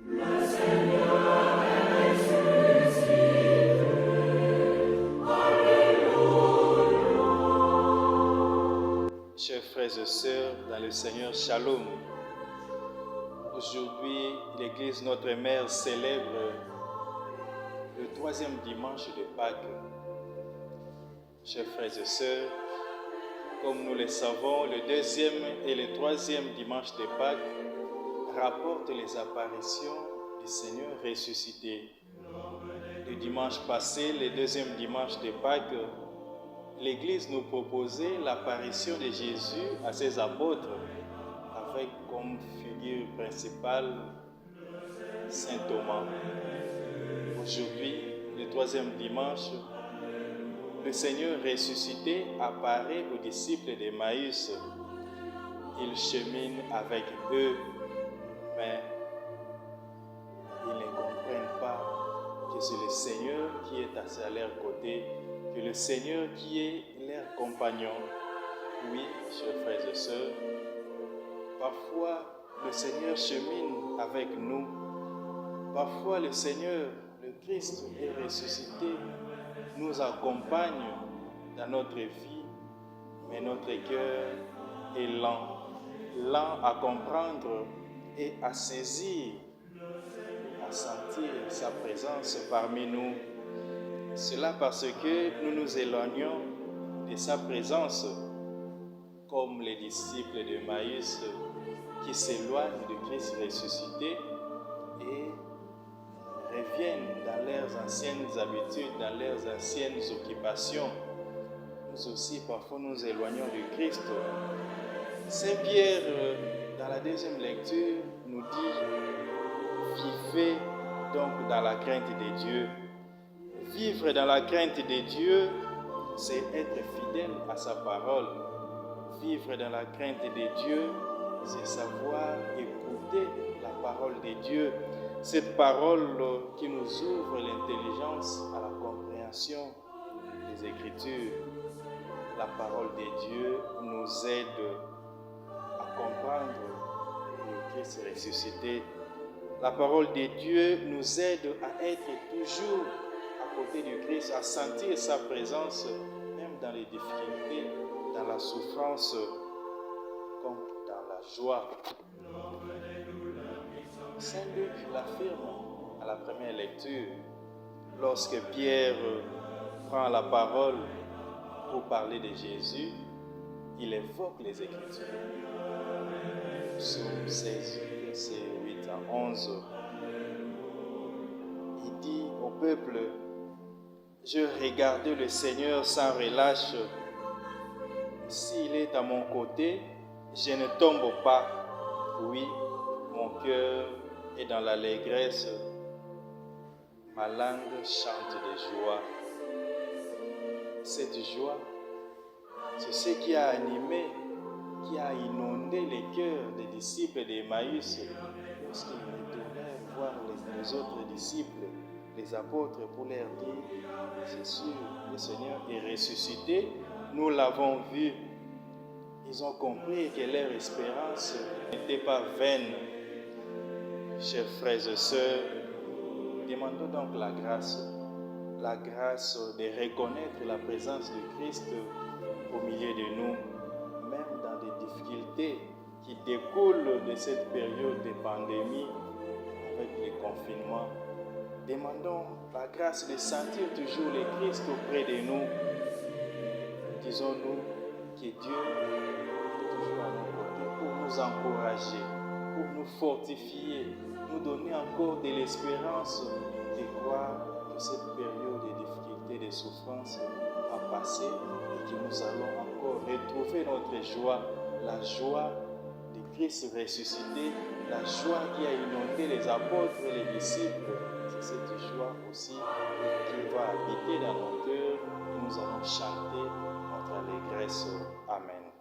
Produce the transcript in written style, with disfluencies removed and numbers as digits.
Chers frères et sœurs, dans le Seigneur, Shalom. Aujourd'hui, l'Église Notre Mère célèbre le 3e dimanche de Pâques. Chers frères et sœurs, comme nous le savons, le 2e et le 3e dimanche de Pâques rapportent les apparitions du Seigneur ressuscité. Le dimanche passé, le 2e dimanche de Pâques, l'Église nous proposait l'apparition de Jésus à ses apôtres, avec comme figure principale Saint Thomas. Aujourd'hui, le 3e dimanche, le Seigneur ressuscité apparaît aux disciples d'Emmaüs. Il chemine avec eux, mais ils ne comprennent pas que c'est le Seigneur qui est à leur côté, que le Seigneur qui est leur compagnon. Oui, chers frères et sœurs, parfois le Seigneur chemine avec nous. Parfois le Seigneur, le Christ est ressuscité, nous accompagne dans notre vie, mais notre cœur est lent à comprendre et à saisir, à sentir sa présence parmi nous. Cela parce que nous nous éloignons de sa présence, comme les disciples d'Emmaüs qui s'éloignent du Christ ressuscité et reviennent dans leurs anciennes habitudes, dans leurs anciennes occupations. Nous aussi, parfois, nous éloignons du Christ. Saint Pierre, dans la 2e lecture, nous dit « Vivez donc dans la crainte de Dieu ». Vivre dans la crainte de Dieu, c'est être fidèle à sa parole. Vivre dans la crainte de Dieu, c'est savoir écouter la parole de Dieu. Cette parole qui nous ouvre l'intelligence à la compréhension des Écritures. La parole de Dieu nous aide à comprendre le Christ ressuscité. La parole de Dieu nous aide à être toujours à côté du Christ, à sentir sa présence, même dans les difficultés, dans la souffrance, comme dans la joie. Saint Luc l'affirme à la première lecture, lorsque Pierre prend la parole pour parler de Jésus, il évoque les Écritures. Psaume 16, versets 8 à 11. Il dit au peuple, « Je regardais le Seigneur sans relâche. S'il est à mon côté, je ne tombe pas. Oui, mon cœur est dans l'allégresse. Ma langue chante de joie. » Cette joie, c'est ce qui a animé, qui a inondé les cœurs des disciples d'Emmaüs lorsqu'ils retournèrent voir les autres disciples, les apôtres, pour leur dire « C'est sûr, le Seigneur est ressuscité, nous l'avons vu. » Ils ont compris que leur espérance n'était pas vaine. Chers frères et sœurs, demandons donc la grâce de reconnaître la présence du Christ au milieu de nous, même dans des difficultés qui découlent de cette période de pandémie avec les confinements. Demandons la grâce de sentir toujours le Christ auprès de nous. Disons-nous que Dieu est toujours à nos côtés pour nous encourager, pour nous fortifier, nous donner encore de l'espérance de croire que cette période de difficulté, de souffrance va passer et que nous allons encore retrouver notre joie, la joie de Christ ressuscité, la joie qui a inondé les apôtres et les disciples. C'est cette joie aussi qui va habiter dans nos cœurs. Nous allons chanter notre allégresse. Amen.